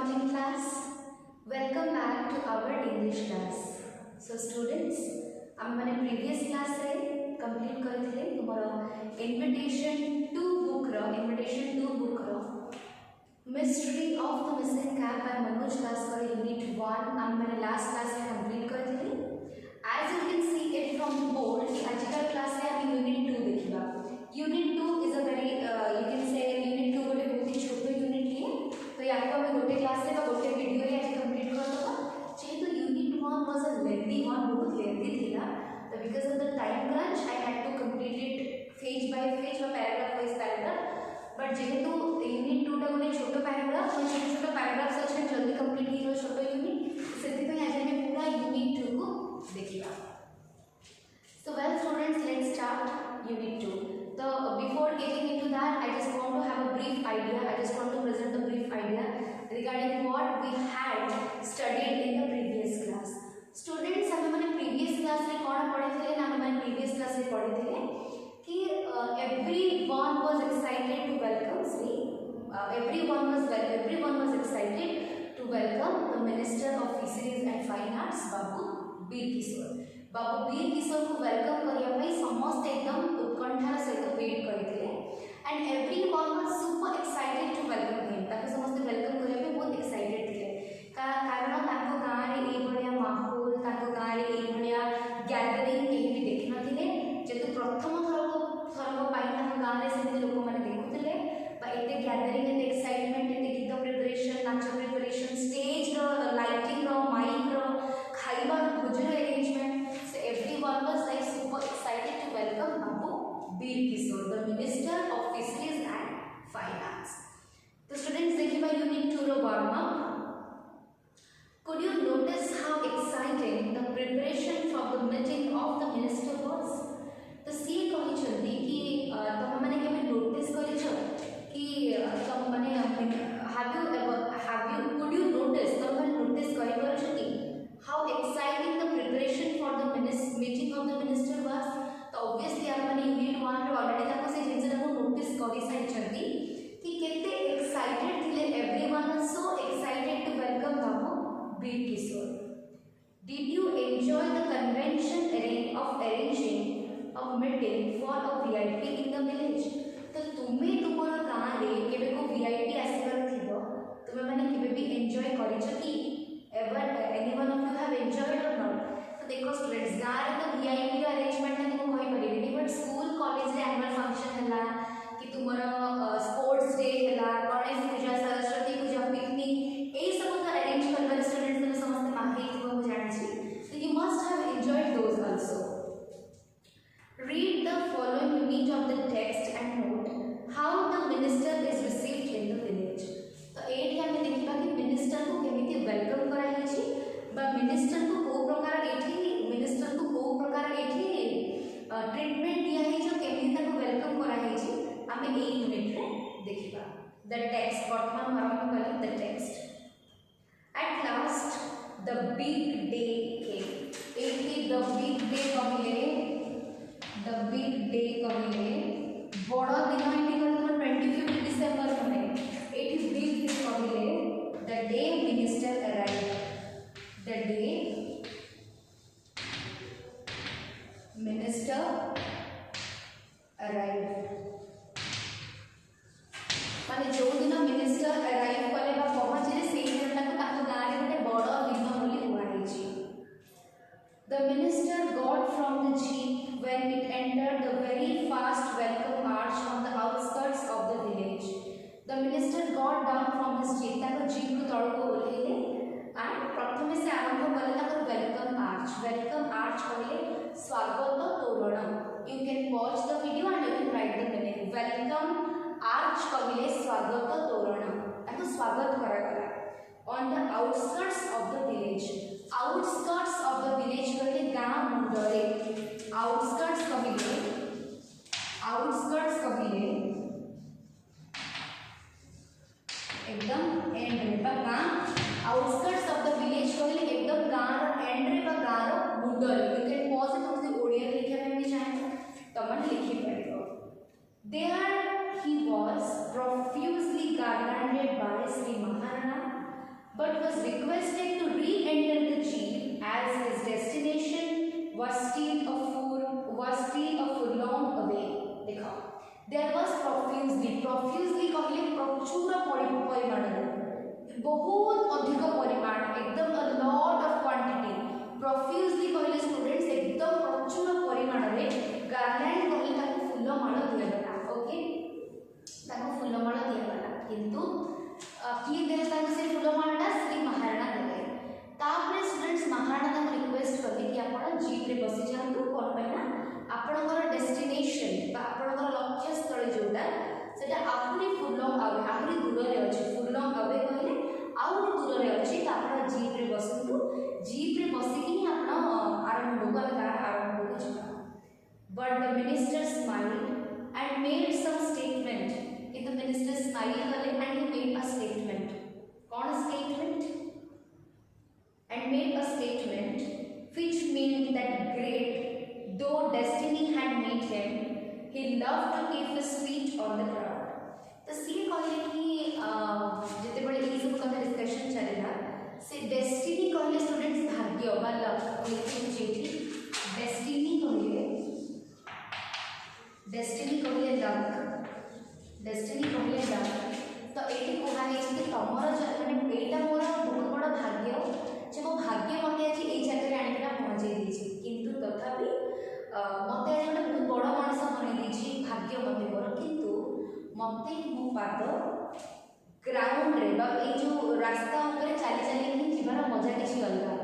morning class. Welcome back to our English class. So students, हम मैंने previous class रे complete करथिले तुम्हारा invitation to book row Mystery of the Missing Cap by Manoj Das for Unit 1 हम मैंने last class रे complete करथिले. As you can see it from the board, आजकल class रे हम Unit 2 देखिबा. Unit 2 is a very you can say Unit 2 बोले बहुत ही छोटा unit लिए. तो या तो हमें गोटे क्लास रे गोटे वीडियो रे आज कंप्लीट कर दबा. जेहेतु unit 1 was a lengthy one, बहुत लेंथी थिला, तो because of the time crunch I had to complete it page by page और पैराग्राफ वाइज पैराग्राफ. बट जेहेतु यूनिट 2 टा गोटे छोटो पैराग्राफ और छोटो पैराग्राफ सच जल्दी कंप्लीट हिरो छोटो यूनिट, सेति पे आज हम पूरा यूनिट 2 को देखिबा. So well students, let's start unit 2. So before getting into that, I just want to have a brief idea. I just want to present a brief idea regarding what we had studied in the previous class. Students, हमें मैंने previous class में कौन पढ़े थे ना हमें previous class में पढ़े थे कि everyone was excited to welcome see everyone was excited to welcome the Minister of Fisheries and Fine Arts बाबू बीर किशोर. बाबू बीर किशोर को वेलकम करिया पई समस्त एकदम उत्कंठार सहित वेट करथिले and everyone was super excited to welcome him. ताके समस्त वेलकम करिया पई बहुत एक्साइटेड थिले कारण ताको गाँ रे ए बढिया माहौल, ताको गाँ रे ए बढिया गैदरिंग केही भी देखि नथिले. जेतु प्रथम थरक पाई ताको गाँ रे सेति लोक माने देखुथिले बा एते गैदरिंग एते एक्साइटमेंट एते गीत प्रिपरेशन, नाच प्रिपरेशन, स्टेज रो लाइटिंग रो माइक रो खाइबा भोजन arrangement. Everyone was like super excited to welcome Babu Veer Kishore, the Minister of Fisheries and Fine Arts. The students देखिए भाई Unit 2 row warm up. Could you notice how exciting the preparation for the meeting of the minister was? तो सी कही चलती कि तुम मैंने केबे notice करी छ कि तुम मैंने could you notice तुम मैंने नोटिस करी पर छ कि how exciting the preparation for the meeting of the minister was. तो obviously आप मैंने unit 1 रे ऑलरेडी ताको से जिनसे को नोटिस करी साइ छथि कि केते एक्साइटेड थिले. everyone was so excited to welcome Babu Veer Kishore. Did you enjoy the convention of arranging a meeting for a VIP in the village? तो तुमे तुमर गाँ रे केबे को VIP आसीबार थिबो तुमे माने केबे भी एन्जॉय करि छ कि ever anyone of you have enjoyed or not? तो देखो स्टूडेंट्स गाँ रे तो VIP अरेंजमेंट है तुमको कहि परिबेनी, बट स्कूल कॉलेज रे एनुअल फंक्शन हला कि तुमर स्पोर्ट्स डे हला, गणेश पूजा, सरस्वती पूजा, पिकनिक एई सब तो अरेंज करबा स्टूडेंट्स ने समस्त मांगे थिबो मु जानि छी. So you must have enjoyed those also. Read the following unit of the text and note how the minister is received in the village. तो एठी हमें देखिबा कि मिनिस्टर को केमिति वेलकम करा हिची बा मिनिस्टर को को प्रकार एठी ट्रीटमेंट दिया है जो केमिति ताको वेलकम करा हिची हमें ए यूनिट रे देखिबा. द टेक्स्ट वर्तमान आरंभ करी the text. At last the big day came. एठी द बिग डे कमिले बड़ दिन एठी कर 25 डिसेंबर में एठी बिग डे कमिले the day minister arrived. The day minister arrived माने जो दिन मिनिस्टर अराइव कले बा पहुंचले सेही दिन तक ताको गाँ रे गोटे बड़ दिन बोली हुआ हिची. The minister got from the jeep when it entered the very fast welcome march on the outskirts of the village. The minister got down from his jeep. ताको जीप को तळ को ओल्हेले एंड प्रथमे से आरंभ कले ताको वेलकम आर्च. वेलकम आर्च कहले स्वागत तोरण. You can pause the video and you can write the meaning. Welcome arch कहले स्वागत तोरण. ताको स्वागत करा गला. On the outskirts of the village. Outskirts of the village कहले गाँ मुंडरे. Outskirts कहले एकदम एंड रे बा गाँ. आउटस्कर्ट्स ऑफ द विलेज कहले एकदम गाँ एंड रे बा गाँ मुंडरे. यू कैन पॉज इट तुम ओडिया लिखे में भी चाहे तो मन लिखि परिबो. There he was profusely garlanded by Sri Maharana but was requested to re-enter the jeep as his destination was still a furlong away. देखो, there was profusely कहले प्रचुर परिमाण बहुत अधिक परिमाण एकदम a lot of quantity profusely कहले students एकदम प्रचुर परिमाण रे गार्लैंड कहले ताको फूलमाळ दियागला ओके ताको फूलमाळ दियागला किंतु किए देले ताको से फूलमाळटा श्री महाराणा देले तापरे स्टूडेंट्स महाराणा ताको रिक्वेस्ट करले कि आपण जीप रे बसी जांतु कोन पैना आपणकर डेस्टिनेशन बा आपणकर लक्ष्य स्थल जोटा सेटा आहुरी फूलंग आवे आहुरी दूर रे अछि फूलंग आवे कहले आहुरी दूर रे अछि त आपण जीप रे बसंतु जीप रे बसी कि आपण आरंभ होगा आरंभ हो चुका but the minister smiled and made some statement in the minister smile कले and he made a statement कौन statement and made a statement which meant that great though destiny had made him he loved to keep his feet on the ground तो सी कहले कि जते बड़े ई सब कथा discussion चलेला से डेस्टिनी कहले स्टूडेंट्स भाग्य बा लक लिखि जेठी डेस्टिनी कहले लक तो एठी कोहा हे कि तमर माने एटा मोर बहुत बड़ भाग्य जे मो भाग्य मते आज ए जगह आनिकना पहुंचे दीची किंतु तथापि मते आज गोटे बहुत बड़ मनुष्य बनै दीची भाग्य मते मोर किंतु मते मो पाद ग्राउंड रे बा ए जो रास्ता ऊपर चली चली कि जीवन मजा किछि अलगा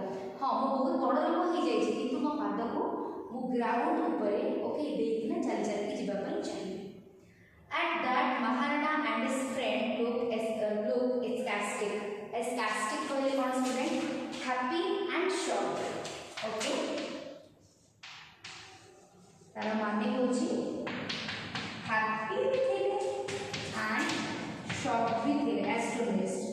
हां मो बहुत बड़ लोक हो जाय छी किंतु मो पाद को मो ग्राउंड ऊपर ओके देखना चली चली कि जीवा पर चाहिए at that Maharana and his friend looked ecstatic कहले कोन student happy and shocked okay तारा माने होची happy थे and shocked भी थे astonished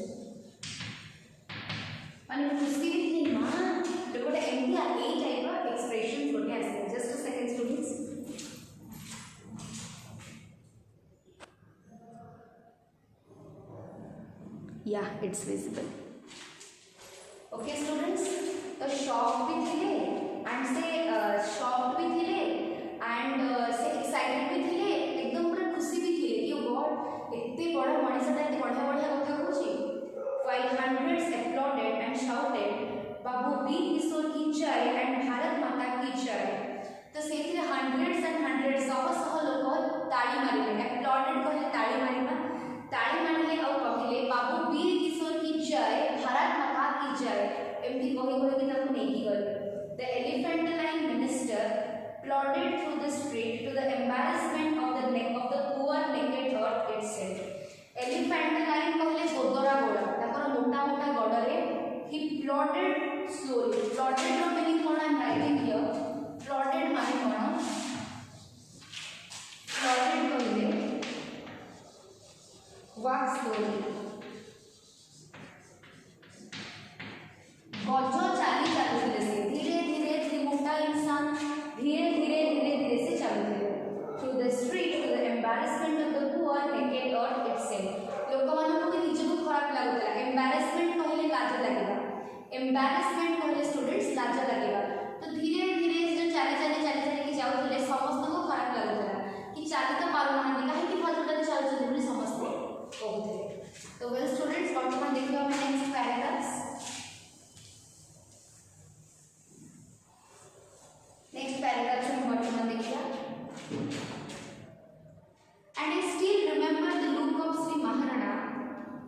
माने खुशी भी थी मां तो गोटे MD A type of expression गोटे आसे just a second students yeah it's visible okay students तो shocked भी थे and से shocked भी थे and से excited भी थे एकदम पूरा खुशी भी थे कि गॉड इतने बड़ा मनुष्यटा इतने बढ़िया बढ़िया कथा कहूची while hundreds applauded and shouted बाबू वीर किशोर की जय and भारत माता की जय तो सेथिरे hundreds and hundreds सह सह लोक ताली मारिले applauded कहले ताली मारिबा ताली मारिले और कहले बाबू वीर किशोर की जय भारत माता की जय एमती कहि कहि कि ताको नेकी गले the elephantine minister plodded through the street to the embarrassment of the neck of the poor naked earth itself elephantine कहले गोदरा गोड़ा ताकर मोटा मोटा गडरे he plodded slowly plodded no meaning what I am writing here plodded माने कोन plodded कहले walk slowly गजो चाली चालुले से धीरे धीरे मोटा इंसान धीरे धीरे से चालुले through the street to the embarrassment of the poor naked earth itself लोक मानको के निज को खराब लागुला एम्बैरेसमेंट कहले लाज लागेगा एम्बैरेसमेंट कहले स्टूडेंट्स लाज लागेगा तो धीरे धीरे जो चाली कि जाउले समस्त को खराब लागुला कि चाली तो पारु ना काहे कि फालतूटा चालु बोली समस्त कहते तो वेल स्टूडेंट्स वर्तमान देखियो हम नेक्स्ट पैराग्राफ्स नेक्स्ट पैराग्राफ में वर्तमान देखिया and I still remember the look of Sri Maharana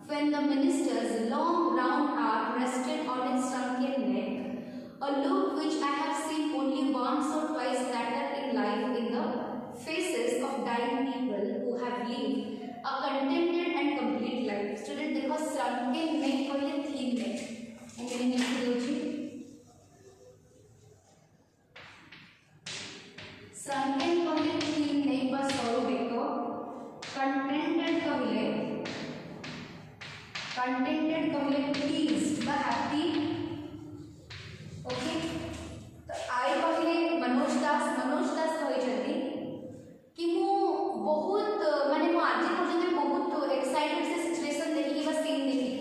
when the minister's long round arm rested on its shrunken neck a look which I have seen only once or twice later in life in the faces of dying people who have lived a contented and complete life student देखो shrunken neck कहले thin neck meaning लिखि दोछि shrunken कहले thin neck बा सरो Beko contented कहले pleased बा happy okay तो आई कहले मनोज दास कहि जति कि मु बहुत माने मु आज पर्यंत बहुत एक्साइटेड से सिचुएशन देखि बा सीन देखि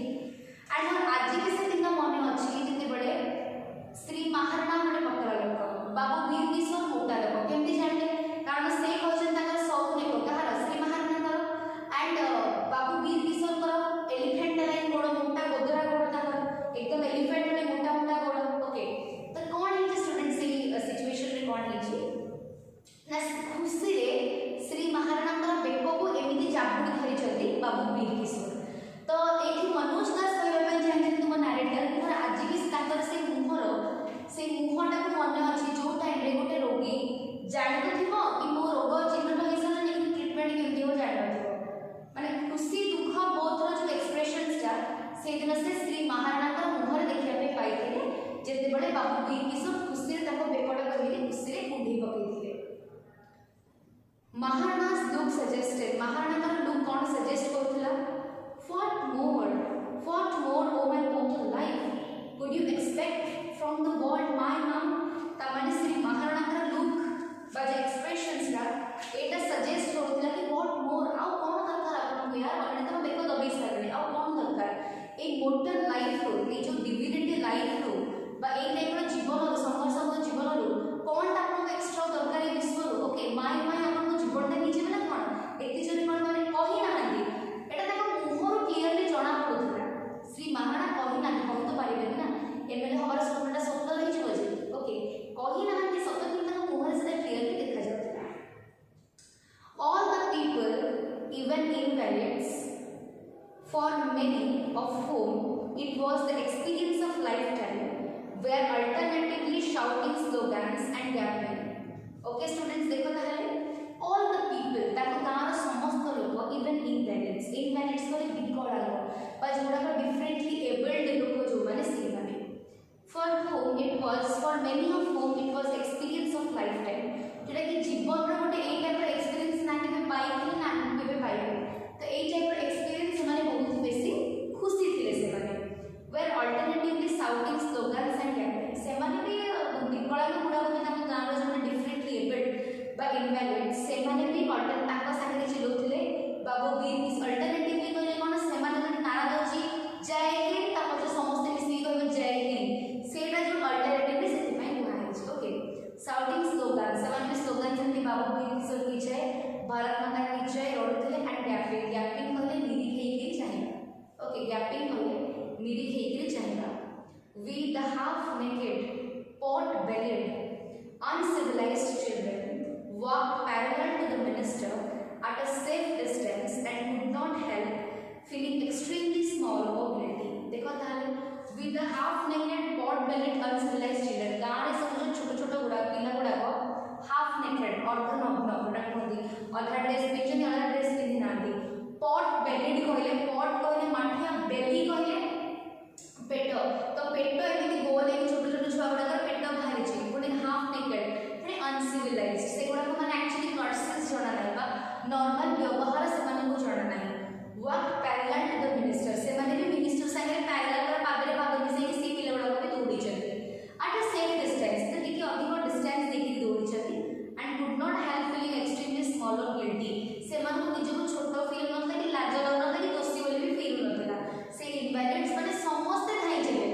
एंड हम आज महाराणा's look suggested, महाराणा का look कौन suggest करथिला? What more oh my mortal life could you expect from the world my mom? तमाने Shri Maharana का look बाजे expressions ला एटा suggest करथिला कि what more आउ कौन दरकार आपन को यार ऑलरेडी तो बेको दबी सारे आउ कौन दरकार एक मोटर लाइफ रो ए जो डिविनिटी लाइफ रो बा ए टाइप रो जीवन रो संघर्ष जीवन रो कौन आपन को एक्स्ट्रा दरकार ए विश्व रो ओके माय आपन को जीवन ता नीचे बला कौन एति जरी कोन माने कहि ना नांदी एटा ताको मुहर क्लियरली जणा पडुथला श्री महाराणा कहि ना कहि तो पारिबे ना एमएलए हमारा स्वप्नटा सत्य रहि जबो जे ओके कहि ना नांदी सत्य कि ताको मुहर से क्लियरली देखा जाउथला all the people even invalids for many of whom it was the experience of lifetime were alternatively shouting slogans and yapping okay students देखो ताहले all the people ताको गार समस्त लोक even invalids को बिकड़ा लोक बा जोड़ा को differently abled लोक जो माने से माने for whom it was for many of whom it was experience of lifetime जेटा कि जीवन रो गोटे एई टाइप रो एक्सपीरियंस ना के पाइले ना केबे पाइले तो एई टाइप रो एक्सपीरियंस माने बहुत बेसी खुशी थिले से माने were alternatively shouting slogans and campaign से माने भी विकला को गुडा को ताको गां रो जो डिफरेंटली एबल्ड बा इनवैलिड से माने भी अल्टर ताको साथे चिलोथिले बाबू वीर इज अल्टरनेटिवली कहले कोन से माने नारा दउची जय हिंद ताको जो समस्त मिसी कहबे जय हिंद सेटा जो अल्टरनेटिवली से माने कुहाई okay shouting slogan seven slogan जंती बाबू वीर किशोर की जय भारत माता की जय रोडथिले एंड गैपिंग कहले निरीख हेकि चाहिए ओके गैपिंग कहले निरीख हेकि चाहिए we the half naked pot bellied uncivilized children walked parallel to the minister at a safe distance and could not help feeling extremely small or guilty देखो ताले with the half naked pot bellied uncivilized children गारे सब जो छोटे छोटे गुड़ा पिला गुड़ा को half naked अर्धनग्न गुड़ा कोंदी अधा ड्रेस पिछे अधा ड्रेस पिंदी नांदी pot bellied कहले माठिया belly कहले पेट तो पेट एमती गोल है छोटे छोटे छुआ गुड़ा पेट बाहरी छै पुणी हाफ नेकेड पुणी अनसिविलाइज्ड से गुड़ा को माने एक्चुअली कर्सेस जणा नाही बा नॉर्मल व्यवहार से माने को जणा नाही work parallel to the minister से माने भी मिनिस्टर संगे पैरेलल कर पाबरे भाग मिसे सी पिले गुड़ा को दौड़ी छथि एट अ सेफ डिस्टेंस तो टिके अधिक डिस्टेंस देखि दौड़ी छथि and could not help feeling extremely small और गिल्टी से माने को निजको छोटो फील नथला कि लाज लगनथला कि दोषी बोली भी फील नथला से इनवैलिड्स माने समस्त धाई चले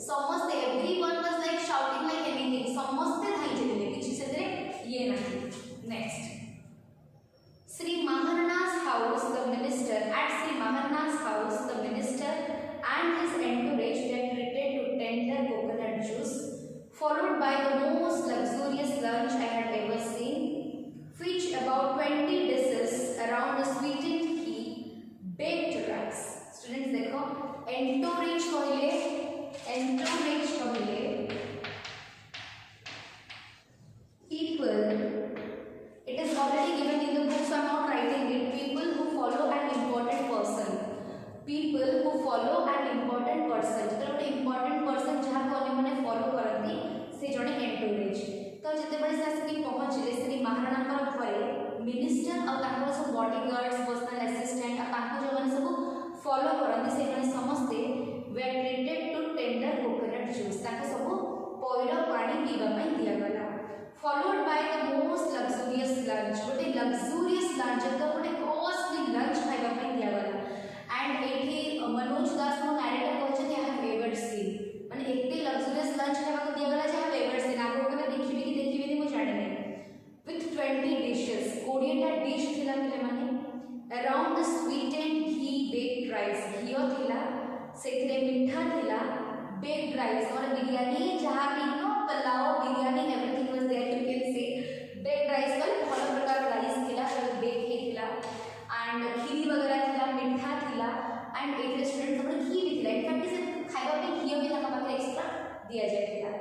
समस्त everyone was like shouting like anything समस्त धाई चले किछि सेते ये नहीं next Sri Maharana's house the minister at Sri Maharana's house the minister and his entourage were treated to tender coconut juice followed by the most luxurious lunch I had ever seen which about 20 dishes around a sweetened ghee baked rice students देखो entourage कहले people it is already given in the book so I am not writing it people who follow an important person जेतले गोटे important person जहा को अन्य माने follow करती से जने entourage तो जते बडे सासकी पहुंचले श्री महाराणा कर घरे मिनिस्टर और ताकर सब बॉडीगार्ड्स पर्सनल असिस्टेंट और ताको जो माने सब फॉलो करती से माने समस्ते were treated to tender coconut juice ताको सब पौड़ा पानी पीबा पई दिया गला followed by the most luxurious lunch गोटे luxurious lunch तो गोटे costly lunch खाइबा पई दिया गला and एठी मनोज दास को नरेटर कहछथि आई हैव एवर सीन माने एते luxurious lunch खाइबा को दिया गला जे हैव एवर सीन आगो के देखिबे कि देखिबे नि मो जाने नै with 20 dishes 20 टा डिश थिला मिले माने around the sweetened ghee baked rice घियो थिला सेथिरे मिठा थिला baked rice और बिरयानी जहां भी no pulao biryani everything was there you can say baked rice वाले बहुत प्रकार राइस थिला बेक थिला एंड खीरी वगैरह थिला मिठा थिला एंड एक रेस्टोरेंट पर घी भी थिला इनफैक्ट से खाइबा पे घी भी ताका पाखे एक्स्ट्रा दिया जाय थिला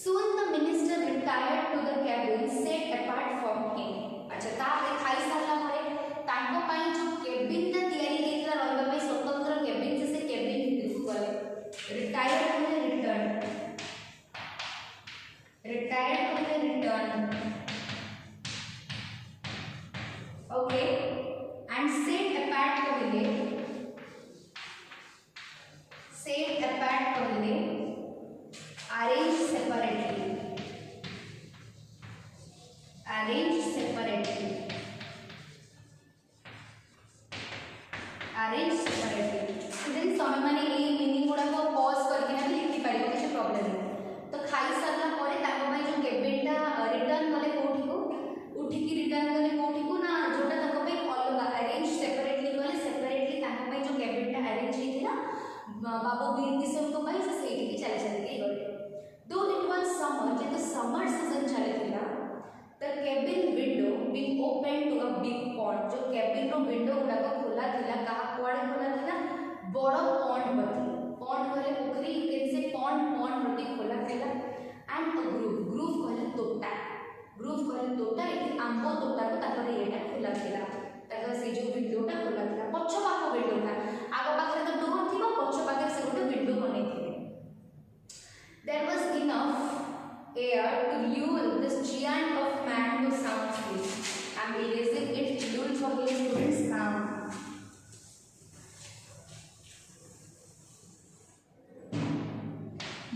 soon the minister retired to the cabin set apart from him अच्छा ता खाई साला परे ताको पई जो केबिन ता तयारी हेतला रहबा पे स्वतंत्र केबिन से केबिन भितर गले रिटायर्ड होने return okay and set apart कहले अरेंज सेपरेटली स्टूडेंट्स तमे माने ए मीनिंग गुडा को पॉज करके ना लिखि पारिबो किछ प्रॉब्लम नहीं तो खाई सारला परे ताको भाई जो केबिनटा रिटर्न कले कोठी को उठी की रिटर्न कले कोठी को ना जोटा ताको भाई अलग अरेंज सेपरेटली कले सेपरेटली ताको भाई जो केबिनटा अरेंज हिथिला बाबू वीर किशोर को भाई से सेठी की चले चले के गले दो इट वाज समर जे तो समर सीजन चले थिला the cabin window being open to a big pond जो cabin रो विंडो गुडा को खुला थिला कहा कुआडे खुला थिला बड़ पॉन्ड बती पॉन्ड कहले पोखरी यू कैन से पॉन्ड बती खुला थिला एंड अ ग्रूव कहले तोटा एठी आंबो तोटा को ताकर एटा खुला थिला ताकर से जो विंडोटा खुला थिला पछ पाखो विंडोटा आगो पाखरे तो डोर थिबो पछ पाखरे से गोटे विंडो बनै थिले there was enough air to lull this giant of man to sound sleep. I am erasing it. Lull for his students calm.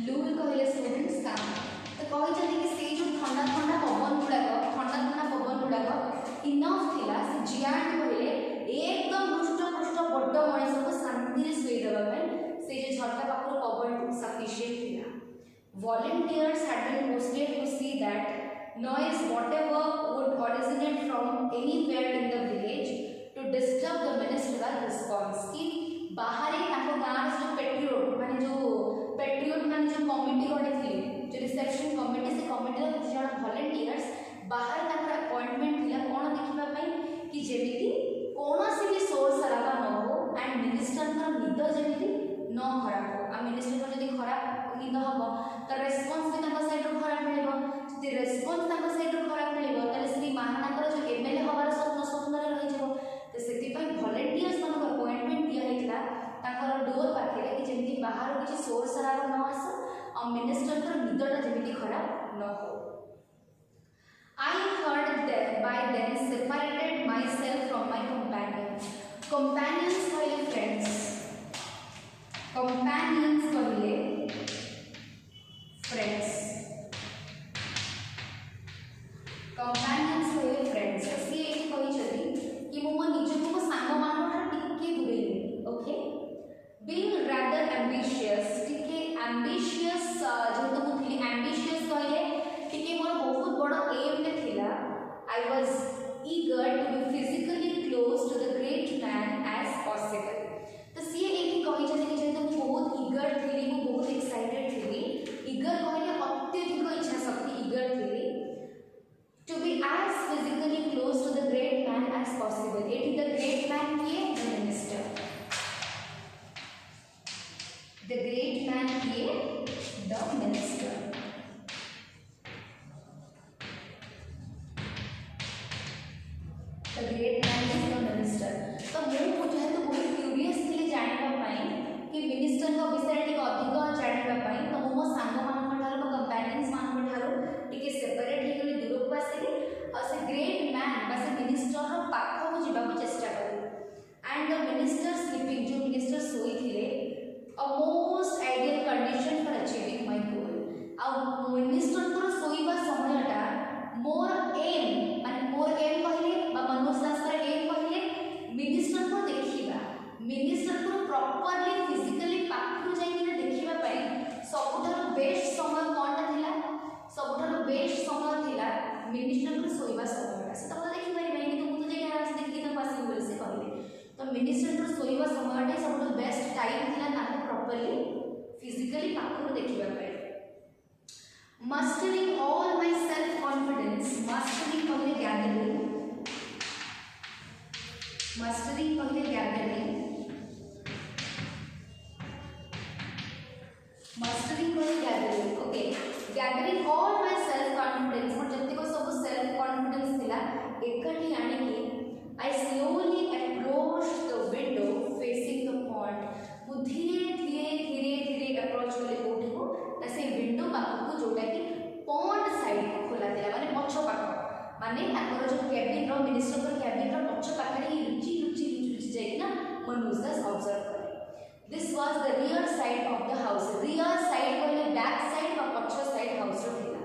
Lull कहले students calm. तो कहि जदी कि से जो ठंडा ठंडा पवन गुडाक इनफ थिला से giant कहले एकदम रुष्ट बड्ड मଣିଷ को शांति रे सोई देबा पे से जे झरका पाखर पवन सफिशिएंट थिला Volunteers had been posted to see that noise whatever would originate from anywhere in the village to disturb the ministerial response कि बाहर ही ताको गांव जो पेट्रियोट माने जो कमिटी गोटे थी जो रिसेप्शन कमिटी से कमिटी रो किछ जण वॉलंटियर्स बाहर ताकर अपॉइंटमेंट थिला कोन देखिबा पई कि जेमिति कोनोसी भी सोर्स सराबा न हो एंड मिनिस्टर का निद जेमिति न खराब हो आ मिनिस्टर को जदी खराब निद हो तो रेस्पॉन्स भी ताका साइड रो खराब मिलेबो जदी रेस्पॉन्स ताका साइड रो खराब मिलेबो तले श्री महानाकर जो एमएलए हवार स्वप्न रे रहि जेबो तो सेति पई वॉलंटियर्स मन को अपॉइंटमेंट दिया हेतला ताकर डोर पाखे कि जेमिति बाहर किछि सोर्स सराबा न आसो और मिनिस्टर को निदटा जेमिति खराब न हो I heard that by then separated myself from my companions. Companions कहले friends. Companions कहले friends. Companions कहले friends. सी एठी कहि छथि कि मो निजको को सांग मानठा टिके दुरेली. Okay? Being rather ambitious, टिके ambitious जो तो मुथली ambitious कहले टिके मोर बहुत बड़ एम ले थिला. I was eager to be physically close to the great man as possible. तो सी एठी कहि छथि कि जेते मो बहुत eager थिली मो बहुत एक्साइटेड थिली. eager कहले अत्यधिक इच्छा शक्ति eager थिली to be as physically close to the great man as possible. एठी the great man किए the minister. The great man किए the minister. The great man is the minister. तो मु जो है तो बहुत क्यूरियस थी जानबा पई कि मिनिस्टर को विषय टिक अधिक जानबा पई तो मो सांग मान ठारो मो कंपेनियंस मान ठारो टिके सेपरेट हे गली दूर को आसी और से ग्रेट मैन बा से मिनिस्टर रो पाखो को जीवा को चेष्टा करी एंड द मिनिस्टर स्लीपिंग जो मिनिस्टर सोई थिले a most ideal condition for achieving my goal आ मिनिस्टर को सोईबा समयटा मोर एम कहले बा मनोशास्त्र एम कहले मिनिस्टर को देखिबा मिनिस्टर को प्रॉपर्ली फिजिकली पाखु जाई के देखिबा पई सबुठार बेस्ट समय कोनटा थिला सबुठार बेस्ट समय थिला मिनिस्टर को सोईबा समयटा से तो देखि पारि कि तो मुझे जे आराम से देखि तो पासिंग बोल से कहले तो मिनिस्टर को सोईबा समयटा सबुठार बेस्ट टाइम थिला ताके प्रॉपर्ली फिजिकली पाखु देखिबा पई mastering all my self confidence mastering कहले gathering mastering कहले gathering okay gathering all my self confidence और जत्ते को सब self confidence थिला एकठी आने की I slowly approached the window facing the pond मु धीरे अप्रोच कले कोठी को से विंडो पाखो जोटा कि पॉन्ड साइड को खोला थिला माने माने ताकर जो कैबिन रो मिनिस्टर को कैबिन रो पछ पाखरे ही लुची जाइना मनोज दास ऑब्जर्व करे। This was the rear side of the house. Rear side बोले बैक साइड और पछ साइड हाउस रो थिला।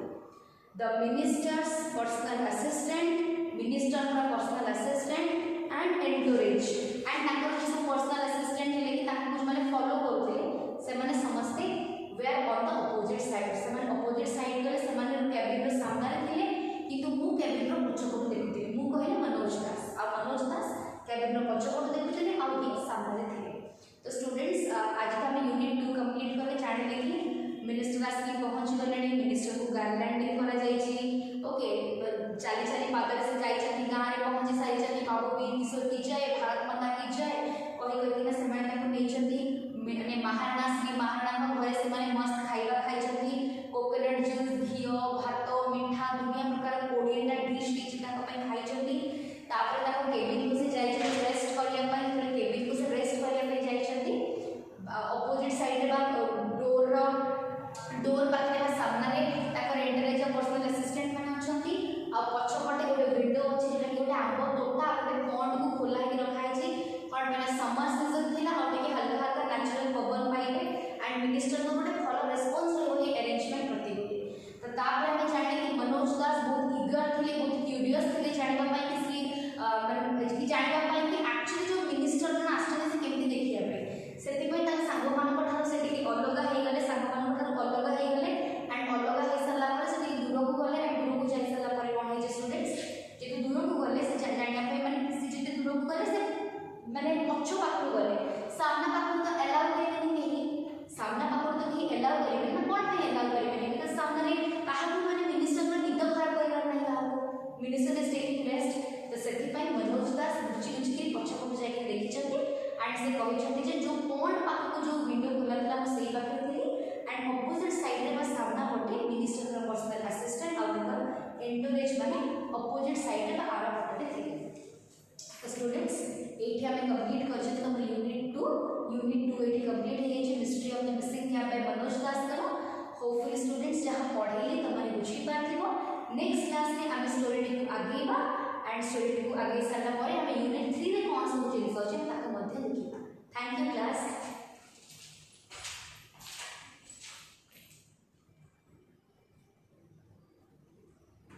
The ministers personal assistant, minister का पर्सनल असिस्टेंट एंड एंटोरेज एंड ताकर जो पर्सनल असिस्टेंट हेले कि ताको कुछ माने फॉलो करथले से माने समस्ते were on the opposite side. से माने अपोजिट साइड गले से माने कैबिन रो सामने रे थिले किंतु मु कैबिन रो पछपट देखुथिले। मु कहिले मनोज दास आ मनोज दास कैबिन रो पछपट देखुथिले आ ये सामने रे थिले। तो स्टूडेंट्स आज का हम यूनिट 2 कंप्लीट करके जानिले कि मिनिस्टर आसी पहुंच गले। मिनिस्टर को गार्लैंडिंग करा जायछि। ओके चाली चाली पादर से जायछि गां रे पहुंची साइछि बाबू वीर किशोर की जय, भारत माता की जय कहि कहिना से माने ताको नेचंती माने महाराणा श्री महाराणा को घरे से माने मस्त खाइबा खाइछंती। कोकोनट जूस, घियो, भात, मिठा दुनिया प्रकार 20 टा डिश टिच ताको पय खाइछंती। तापर ताको केबिन को से जायछि रेस्ट करिया पय। केबिन को से रेस्ट करिया पय जायछंती। अपोजिट साइड रे बा डोर पाखे सामने रे ताकर एंटरेज पर्सनल असिस्टेंट माने अछंती। आ पछपटे गोटे विंडो अछि जेटा कि गोटे आंब तोटा गोटे पॉन्ड को खोला ही रखा है। और मैंने समर सीजन थिला और टिके हल्का हल्का नेचुरल पवन पाइले एंड मिनिस्टर को गोटे फॉलो रेस्पॉन्स रहो ये अरेंजमेंट प्रति गोटे। तो तापर हम जाने कि मनोज दास बहुत ईगर थिले, बहुत क्यूरियस थिले जानबा पई कि श्री माने कि जानबा पई कि एक्चुअली जो मिनिस्टर जन आछन से केमति देखिया पे सेति पई ता सांग मान को ठारो से टिके अलगा हे गले, सांग मान को ठारो अलगा हे गले एंड अलगा हे सरला पर से टिके दूर को गले एंड दूर को जाई सरला पर कोन हे जे स्टूडेंट्स जे दूर को गले से जानबा पई माने से जे दूर को गले से माने पक्ष पाखु गले सामना पाखु तो अलाउ करेनि नहीं। सामना पाखु तो कि अलाउ करेनि ना कोन पे अलाउ करेनि बिकॉज़ सामने रे काहे माने मिनिस्टर को निद खराब करला नहीं काहे मिनिस्टर इज टेकिंग रेस्ट। तो सेति पई मनोज दास लुची के पक्ष को जाई के देखि छथि एंड से कहि छथि जे जो पॉन्ड पाखु जो विंडो खुलला हम सेही पाखे थिली एंड अपोजिट साइड रे बा सामना पटे मिनिस्टर का पर्सनल असिस्टेंट और ताकर एंटोरेज माने अपोजिट साइड रे आरा पटे थिले। तो स्टूडेंट्स एठी हमें कंप्लीट कर जत हम यूनिट 2 एठी कंप्लीट हे जे mystery of the missing cap by Manoj Das करो। होपफुली स्टूडेंट्स जहां पढेले तमारे बुझी पाथिबो। नेक्स्ट क्लास रे हम स्टोरी को आगेबा एंड स्टोरी को आगे साला परे हम यूनिट 3 रे कोन सब जिंस अछि ताको मध्ये देखिबा। Thank you class.